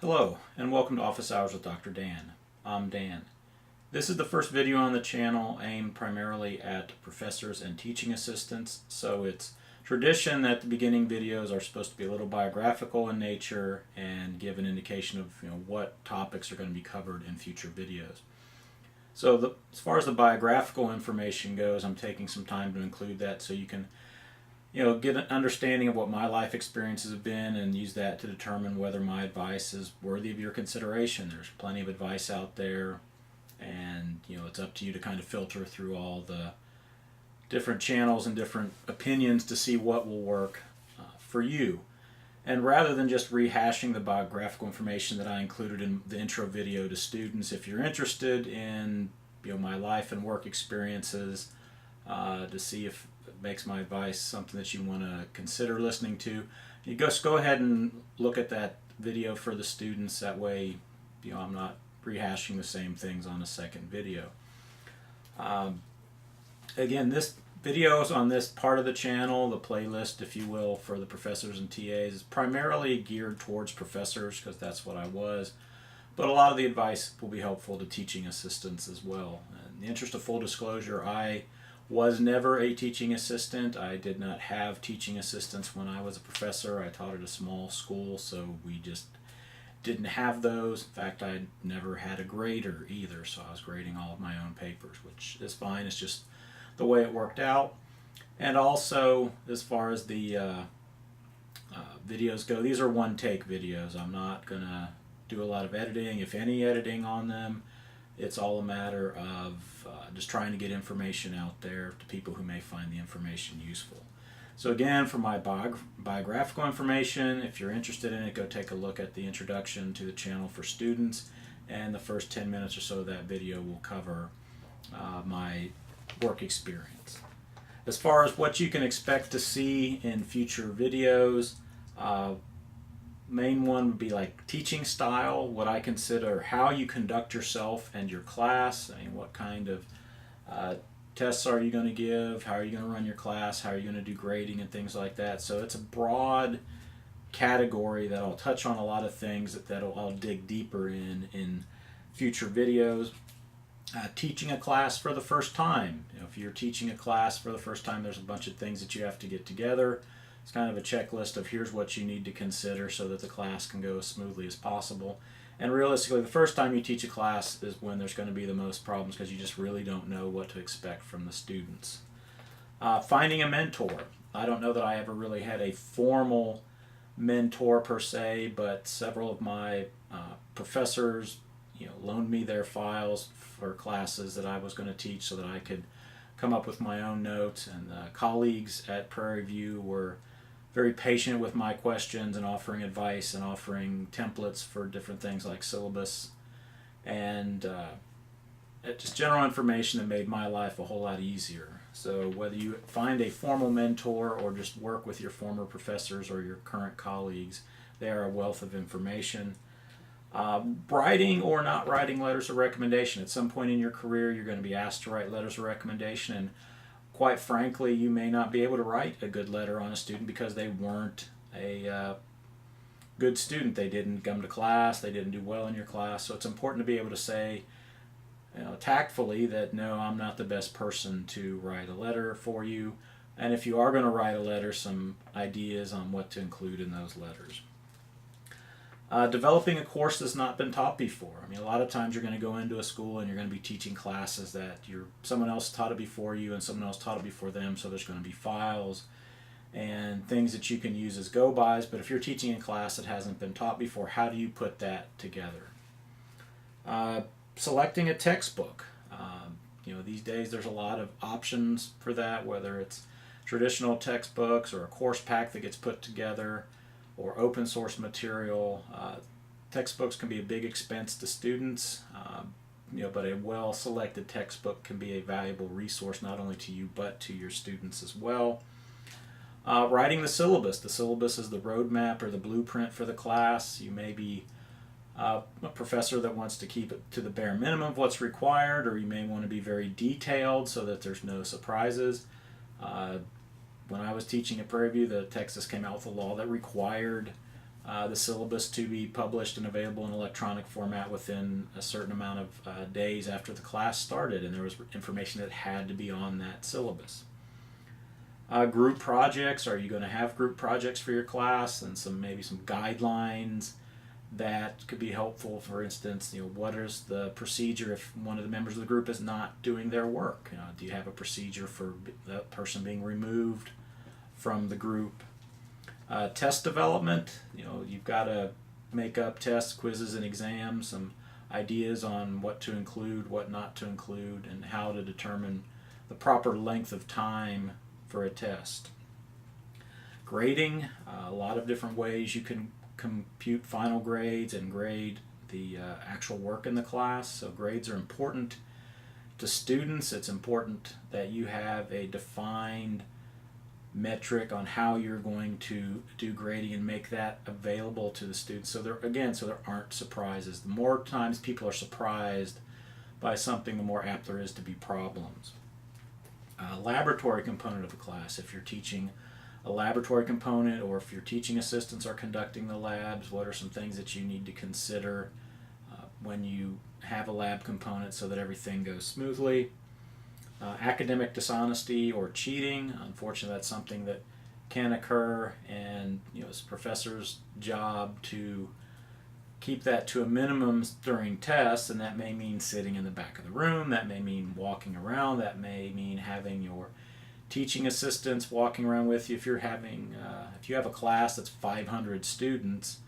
Hello, and welcome to Office Hours with Dr. Dan. I'm Dan. This is the first video on the channel aimed primarily at professors and teaching assistants, so it's tradition that the beginning videos are supposed to be a little biographical in nature and give an indication of what topics are going to be covered in future videos. So as far as the biographical information goes, I'm taking some time to include that so you can get an understanding of what my life experiences have been and use that to determine whether my advice is worthy of your consideration. There's plenty of advice out there, and it's up to you to kind of filter through all the different channels and different opinions to see what will work for you. And rather than just rehashing the biographical information that I included in the intro video to students, if you're interested in my life and work experiences, to see if it makes my advice something that you want to consider listening to, you just go ahead and look at that video for the students. That way, I'm not rehashing the same things on a second video. Again, this videos on this part of the channel, the playlist, if you will, for the professors and TAs, is primarily geared towards professors because that's what I was. But a lot of the advice will be helpful to teaching assistants as well. In the interest of full disclosure, I was never a teaching assistant. I did not have teaching assistants when I was a professor. I taught at a small school, so we just didn't have those. In fact, I never had a grader either, so I was grading all of my own papers, which is fine. It's just the way it worked out. And also, as far as the videos go, these are one-take videos. I'm not going to do a lot of editing, if any editing on them. It's all a matter of just trying to get information out there to people who may find the information useful. So again, for my biographical information, if you're interested in it, go take a look at the introduction to the channel for students, and the first 10 minutes or so of that video will cover my work experience. As far as what you can expect to see in future videos, main one would be like teaching style, what I consider how you conduct yourself and your class. I mean, what kind of tests are you going to give, how are you going to run your class, how are you going to do grading and things like that. So it's a broad category that I'll touch on a lot of things that I'll dig deeper in future videos. Teaching a class for the first time. If you're teaching a class for the first time, there's a bunch of things that you have to get together. It's kind of a checklist of here's what you need to consider so that the class can go as smoothly as possible. And realistically, the first time you teach a class is when there's going to be the most problems because you just really don't know what to expect from the students. Finding a mentor. I don't know that I ever really had a formal mentor per se, but several of my professors loaned me their files for classes that I was going to teach so that I could come up with my own notes. And colleagues at Prairie View were very patient with my questions and offering advice and offering templates for different things like syllabus and just general information that made my life a whole lot easier. So whether you find a formal mentor or just work with your former professors or your current colleagues, they are a wealth of information. Writing or not writing letters of recommendation. At some point in your career, you're going to be asked to write letters of recommendation, and quite frankly, you may not be able to write a good letter on a student because they weren't a good student. They didn't come to class, they didn't do well in your class, so it's important to be able to say tactfully that no, I'm not the best person to write a letter for you, and if you are going to write a letter, some ideas on what to include in those letters. Developing a course that's not been taught before. I mean, a lot of times you're going to go into a school and you're going to be teaching classes that someone else taught it before you and someone else taught it before them, so there's going to be files and things that you can use as go-bys. But if you're teaching a class that hasn't been taught before, how do you put that together? Selecting a textbook. These days there's a lot of options for that, whether it's traditional textbooks or a course pack that gets put together, or open source material. Textbooks can be a big expense to students, but a well selected textbook can be a valuable resource not only to you but to your students as well. Writing the syllabus. The syllabus is the roadmap or the blueprint for the class. You may be a professor that wants to keep it to the bare minimum of what's required, or you may want to be very detailed so that there's no surprises. When I was teaching at Prairie View, Texas came out with a law that required the syllabus to be published and available in electronic format within a certain amount of days after the class started, and there was information that had to be on that syllabus. Group projects, are you going to have group projects for your class, and maybe some guidelines that could be helpful. For instance, what is the procedure if one of the members of the group is not doing their work? Do you have a procedure for that person being removed from the group? Test development, you've got to make up tests, quizzes, and exams, some ideas on what to include, what not to include, and how to determine the proper length of time for a test. Grading, a lot of different ways you can compute final grades and grade the actual work in the class. So grades are important to students. It's important that you have a defined metric on how you're going to do grading and make that available to the students. So there aren't surprises. The more times people are surprised by something, the more apt there is to be problems. Laboratory component of a class. If you're teaching a laboratory component, or if your teaching assistants are conducting the labs, what are some things that you need to consider when you have a lab component so that everything goes smoothly? Academic dishonesty or cheating, unfortunately that's something that can occur, and it's a professor's job to keep that to a minimum during tests, and that may mean sitting in the back of the room, that may mean walking around, that may mean having your teaching assistants walking around with you. If you have a class that's 500 students,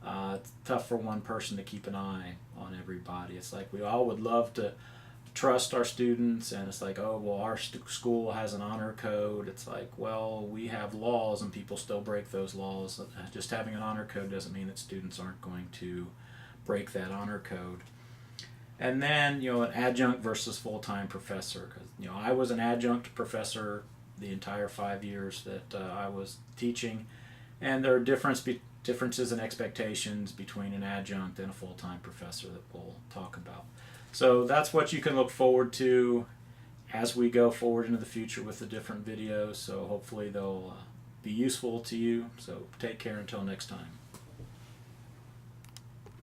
it's tough for one person to keep an eye on everybody. It's like we all would love to trust our students, and it's like, oh well, our school has an honor code. It's like, well, we have laws and people still break those laws. Just having an honor code doesn't mean that students aren't going to break that honor code. And then an adjunct versus full-time professor, because I was an adjunct professor the entire 5 years that I was teaching, and there are differences in expectations between an adjunct and a full-time professor that we'll talk about. So that's what you can look forward to as we go forward into the future with the different videos. So hopefully they'll be useful to you. So take care until next time.